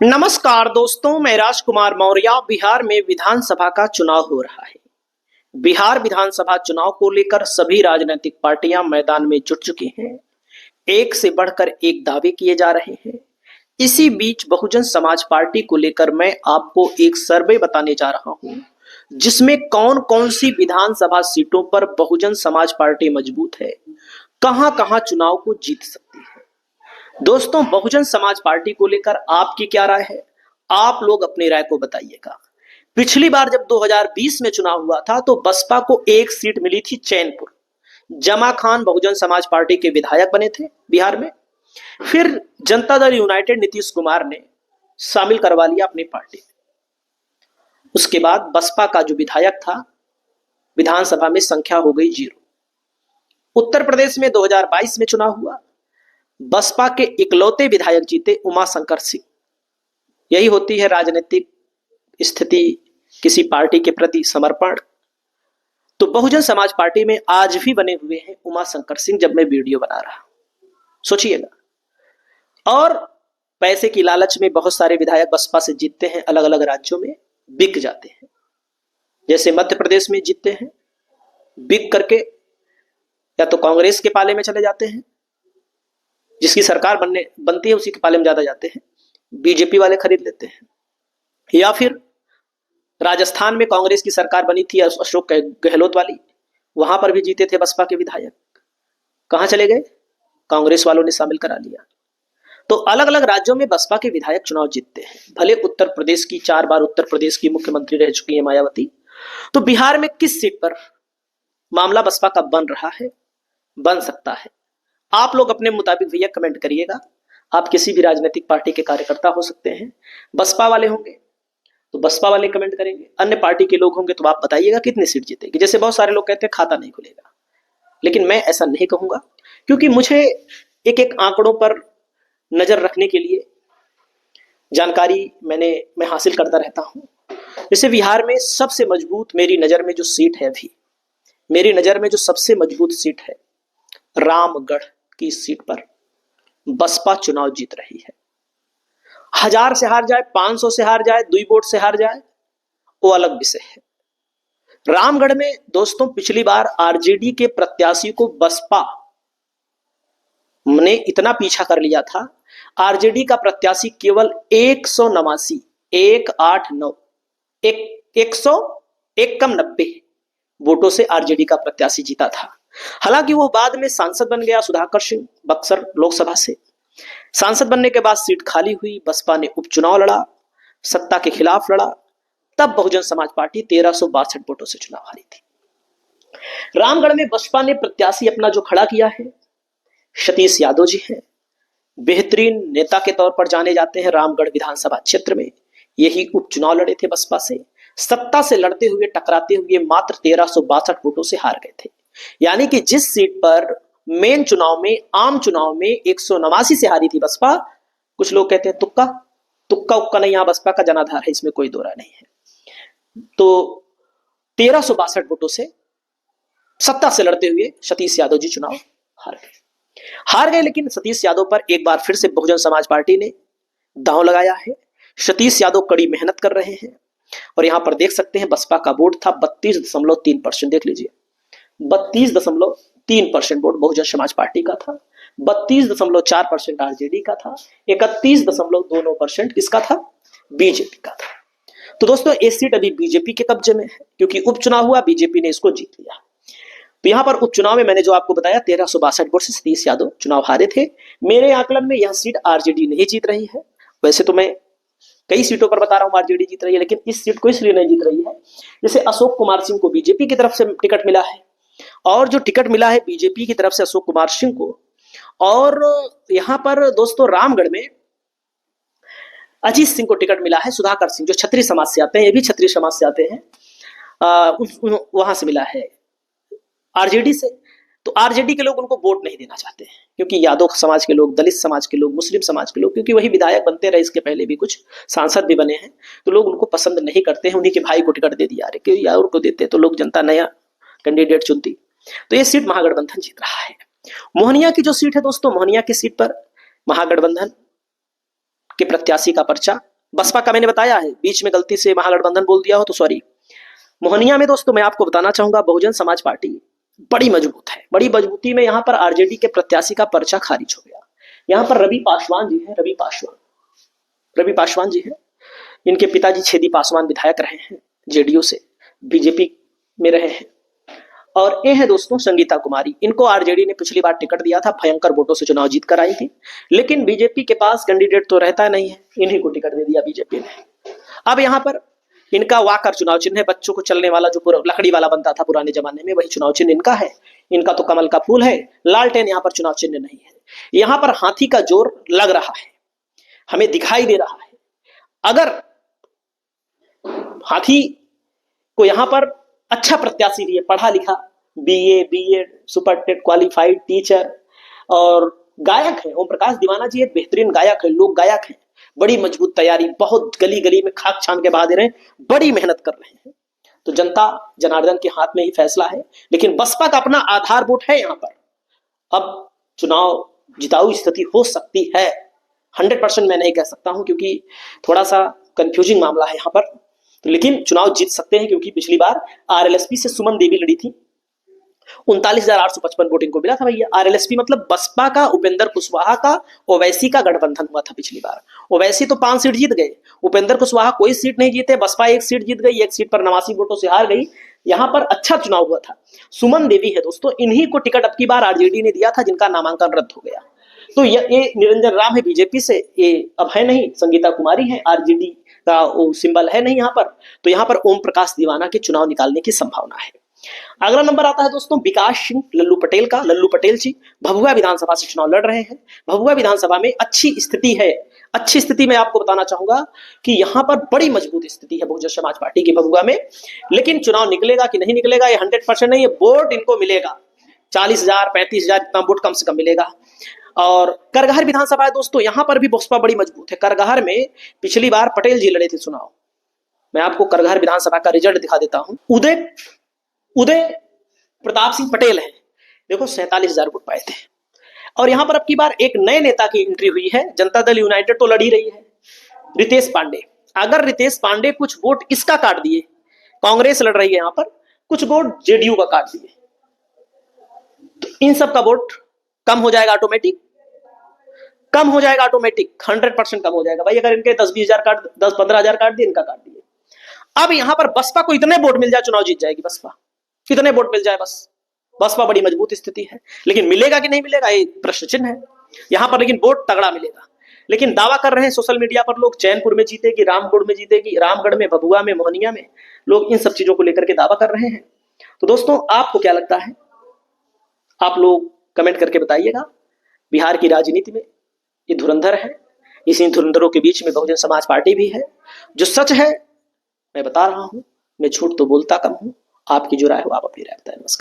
नमस्कार दोस्तों, मैं राजकुमार मौर्य। बिहार में विधानसभा का चुनाव हो रहा है। बिहार विधानसभा चुनाव को लेकर सभी राजनीतिक पार्टियां मैदान में जुट चुकी हैं। एक से बढ़कर एक दावे किए जा रहे हैं। इसी बीच बहुजन समाज पार्टी को लेकर मैं आपको एक सर्वे बताने जा रहा हूं, जिसमें कौन कौन सी विधानसभा सीटों पर बहुजन समाज पार्टी मजबूत है, कहां कहां चुनाव को जीत सकती है। दोस्तों, बहुजन समाज पार्टी को लेकर आपकी क्या राय है? आप लोग अपनी राय को बताइएगा। पिछली बार जब 2020 में चुनाव हुआ था तो बसपा को एक सीट मिली थी चैनपुर। जमा खान बहुजन समाज पार्टी के विधायक बने थे बिहार में। फिर जनता दल यूनाइटेड नीतीश कुमार ने शामिल करवा लिया अपनी पार्टी में। उसके बाद बसपा का जो विधायक था, विधानसभा में संख्या हो गई 0। उत्तर प्रदेश में 2022 में चुनाव हुआ। बसपा के इकलौते विधायक जीते उमाशंकर सिंह। यही होती है राजनीतिक स्थिति, किसी पार्टी के प्रति समर्पण। तो बहुजन समाज पार्टी में आज भी बने हुए हैं उमाशंकर सिंह, जब मैं वीडियो बना रहा हूं, सोचिएगा। और पैसे की लालच में बहुत सारे विधायक बसपा से जीतते हैं, अलग अलग राज्यों में बिक जाते हैं। जैसे मध्य प्रदेश में जीतते हैं, बिक करके या तो कांग्रेस के पाले में चले जाते हैं, जिसकी सरकार बनती है उसी के पाले में ज्यादा जाते हैं, बीजेपी वाले खरीद लेते हैं। या फिर राजस्थान में कांग्रेस की सरकार बनी थी अशोक गहलोत वाली, वहां पर भी जीते थे बसपा के विधायक। कहां चले गए? कांग्रेस वालों ने शामिल करा लिया। तो अलग अलग राज्यों में बसपा के विधायक चुनाव जीतते हैं। भले उत्तर प्रदेश की 4 बार उत्तर प्रदेश की मुख्यमंत्री रह चुकी है मायावती। तो बिहार में किस सीट पर मामला बसपा का बन रहा है, बन सकता है? आप लोग अपने मुताबिक भैया कमेंट करिएगा। आप किसी भी राजनीतिक पार्टी के कार्यकर्ता हो सकते हैं। बसपा वाले होंगे तो बसपा वाले कमेंट करेंगे, अन्य पार्टी के लोग होंगे तो आप बताइएगा कितनी सीट जीतेगी। जैसे बहुत सारे लोग कहते हैं खाता नहीं खुलेगा, लेकिन मैं ऐसा नहीं कहूंगा, क्योंकि मुझे एक एक आंकड़ों पर नजर रखने के लिए जानकारी मैं हासिल करता रहता हूं। जैसे बिहार में सबसे मजबूत मेरी नजर में जो सीट है, अभी मेरी नजर में जो सबसे मजबूत सीट है, रामगढ़ की सीट पर बसपा चुनाव जीत रही है। 1000 से हार जाए, 500 से हार जाए, 2 वोट से हार जाए, वो अलग विषय है। रामगढ़ में दोस्तों पिछली बार आरजेडी के प्रत्याशी को बसपा ने इतना पीछा कर लिया था। आरजेडी का प्रत्याशी केवल 189 1 कम 90 वोटों से आरजेडी का प्रत्याशी जीता था। हालांकि वो बाद में सांसद बन गया, सुधाकर सिंह, बक्सर लोकसभा से। सांसद बनने के बाद सीट खाली हुई, बसपा ने उपचुनाव लड़ा, सत्ता के खिलाफ लड़ा। तब बहुजन समाज पार्टी 1362 वोटों से चुनाव हारी थी। रामगढ़ में बसपा ने प्रत्याशी अपना जो खड़ा किया है, सतीश यादव जी हैं। बेहतरीन नेता के तौर पर जाने जाते हैं। रामगढ़ विधानसभा क्षेत्र में यही उपचुनाव लड़े थे बसपा से। सत्ता से लड़ते हुए, टकराते हुए मात्र 1362 वोटों से हार गए थे। यानी कि जिस सीट पर मेन चुनाव में, आम चुनाव में 189 से हारी थी बसपा, कुछ लोग कहते हैं तुक्का उक्का नहीं, यहां बसपा का जनाधार है, इसमें कोई दो राय नहीं है। तो 1362 वोटों से सत्ता से लड़ते हुए सतीश यादव जी चुनाव हार गए। लेकिन सतीश यादव पर एक बार फिर से बहुजन समाज पार्टी ने दांव लगाया है। सतीश यादव कड़ी मेहनत कर रहे हैं। और यहां पर देख सकते हैं बसपा का वोट था 32.3%। देख लीजिए, 32.3% वोट बहुजन समाज पार्टी का था, 32.4% आरजेडी का था, 31.2% किसका था? बीजेपी का था। तो दोस्तों, ये सीट अभी बीजेपी के कब्जे में है, क्योंकि उपचुनाव हुआ, बीजेपी ने इसको जीत लिया। तो यहां पर उपचुनाव में मैंने जो आपको बताया 1362 वोट से सतीश यादव चुनाव हारे थे। मेरे आकलन में यह सीट आरजेडी नहीं जीत रही है। वैसे तो मैं कई सीटों पर बता रहा हूं आरजेडी जीत रही है, लेकिन इस सीट को इसलिए नहीं जीत रही है, जैसे अशोक कुमार सिंह को बीजेपी की तरफ से टिकट मिला है, और जो टिकट मिला है बीजेपी की तरफ से अशोक कुमार सिंह को। और यहां पर दोस्तों रामगढ़ में अजीत सिंह को टिकट मिला है, सुधाकर सिंह जो क्षत्रिय समाज से आते हैं, ये भी क्षत्रिय समाज से आते हैं, वहां से मिला है आरजेडी से। तो आरजेडी के लोग उनको वोट नहीं देना चाहते हैं, क्योंकि यादव समाज के लोग, दलित समाज के लोग, मुस्लिम समाज के लोग, क्योंकि वही विधायक बनते रहे, इसके पहले भी कुछ सांसद भी बने हैं, तो लोग उनको पसंद नहीं करते हैं। उन्हीं के भाई को टिकट दे दिया, अरे यार को देते तो लोग, जनता नया कैंडिडेट चुनती। तो ये सीट महागठबंधन जीत रहा है। मोहनिया की जो सीट है दोस्तों, मोहनिया की सीट पर महागठबंधन के प्रत्याशी का पर्चा, बसपा का मैंने बताया है, बीच में गलती से महागठबंधन बोल दिया हो तो सॉरी। मोहनिया में दोस्तों मैं आपको बताना चाहूंगा बहुजन समाज पार्टी बड़ी मजबूत है, बड़ी मजबूती में यहाँ पर आरजेडी के प्रत्याशी का पर्चा खारिज हो गया। यहाँ पर रवि पासवान जी है, रवि पासवान जी है, इनके पिताजी छेदी पासवान विधायक रहे हैं, जेडीयू से बीजेपी में रहे हैं। और ये है दोस्तों संगीता कुमारी, इनको आरजेडी ने पिछली बार टिकट दिया था, भयंकर वोटों से चुनाव जीत कर आई थी, लेकिन बीजेपी के पास कैंडिडेट तो रहता नहीं है, इन्हीं को टिकट दे दिया बीजेपी ने। अब यहाँ पर इनका वाकर चुनाव चिन्ह है, बच्चों को चलने वाला जो लकड़ी वाला बनता था पुराने जमाने में, वही चुनाव चिन्ह इनका है। इनका तो कमल का फूल है, लालटेन यहाँ पर चुनाव चिन्ह नहीं है। यहाँ पर हाथी का जोर लग रहा है, हमें दिखाई दे रहा है। अगर हाथी को यहाँ पर अच्छा प्रत्याशी भी है, पढ़ा लिखा, BA, BEd, super TET qualified teacher और गायक है, ओम प्रकाश दीवाना जी एक बेहतरीन गायक है, लोक गायक है, बड़ी मजबूत तैयारी, बहुत गली गली में खाक छान के बहा दे रहे हैं, बड़ी मेहनत कर रहे हैं। तो जनता जनार्दन के हाथ में ही फैसला है, लेकिन बसपा का अपना आधार वोट है यहाँ पर। अब चुनाव जिताऊ स्थिति हो सकती है, 100% मैं नहीं कह सकता हूं क्योंकि थोड़ा सा कंफ्यूजिंग मामला है यहाँ पर, लेकिन चुनाव जीत सकते हैं क्योंकि पिछली बार आरएलएसपी से सुमन देवी लड़ी थी, 39,855 वोट इनको मिला था भैया। आरएलएसपी मतलब बसपा का, उपेंद्र कुशवाहा का, ओवैसी का गठबंधन हुआ था पिछली बार। ओवैसी तो 5 सीट जीत गए, उपेंद्र कुशवाहा कोई सीट नहीं जीते, बसपा 1 सीट जीत गई, 1 सीट पर 89 वोटों से हार गई। यहाँ पर अच्छा चुनाव हुआ था। सुमन देवी है दोस्तों, इन्हीं को टिकट अब की बार आरजेडी ने दिया था, जिनका नामांकन रद्द हो गया। तो ये निरंजन राम है बीजेपी से, ये अब है नहीं, संगीता कुमारी है, आरजेडी का वो सिंबल है नहीं यहाँ पर। तो यहाँ पर ओम प्रकाश दीवाना के चुनाव निकालने की संभावना है। अगला नंबर आता है दोस्तों विकास सिंह लल्लू पटेल का। लल्लू पटेल जी भभुआ विधानसभा से चुनाव लड़ रहे हैं। भभुआ विधानसभा में अच्छी स्थिति है, अच्छी स्थिति में आपको बताना चाहूंगा कि यहाँ पर बड़ी मजबूत स्थिति है बहुजन समाज पार्टी की भभुआ में, लेकिन चुनाव निकलेगा कि नहीं निकलेगा ये 100% नहीं है। वोट इनको मिलेगा 40,000 35,000 इतना वोट कम से कम मिलेगा। और करगहर विधानसभा है दोस्तों, यहां पर भी बसपा बड़ी मजबूत है। करगहर में पिछली बार पटेल जी लड़े थे चुनाव, मैं आपको करगहर विधानसभा का रिजल्ट दिखा देता हूं। उदय प्रताप सिंह पटेल है, देखो 47,000 वोट पाए थे। और यहां पर अब की बार एक नए नेता की एंट्री हुई है, जनता दल यूनाइटेड तो लड़ी रही है, रितेश पांडे। अगर रितेश पांडे कुछ वोट इसका काट दिए, कांग्रेस लड़ रही है यहां पर, कुछ वोट जेडीयू का काट दिए, तो इन सब का वोट कम हो जाएगा, ऑटोमेटिक कम हो जाएगा, ऑटोमेटिक 100% कम हो जाएगा भाई। अगर इनके 10-20,000 काट, 10-15,000 काट दिए, इनका काट दिए। अब यहां पर बसपा को इतने वोट मिल जाए चुनाव जीत जाएगी बसपा, कितने वोट मिल जाए बस। बसपा बड़ी मजबूत स्थिति है, लेकिन मिलेगा कि नहीं मिलेगा ये प्रश्न चिन्ह है यहां पर। लेकिन वोट तगड़ा मिलेगा, लेकिन दावा कर रहे हैं सोशल मीडिया पर लोग, चैनपुर में जीतेगी, रामपुर में जीतेगी, रामगढ़ में, भभुआ में, मोहनिया में, लोग इन सब चीजों को लेकर के दावा कर रहे हैं। तो दोस्तों आपको क्या लगता है, आप लोग कमेंट करके बताइएगा। बिहार की राजनीति में ये धुरंधर है, इसी धुरंधरों के बीच में बहुजन समाज पार्टी भी है। जो सच है मैं बता रहा हूं, मैं झूठ तो बोलता कम हूं। आपकी जो राय हो आप अपनी राय बताएं। नमस्कार।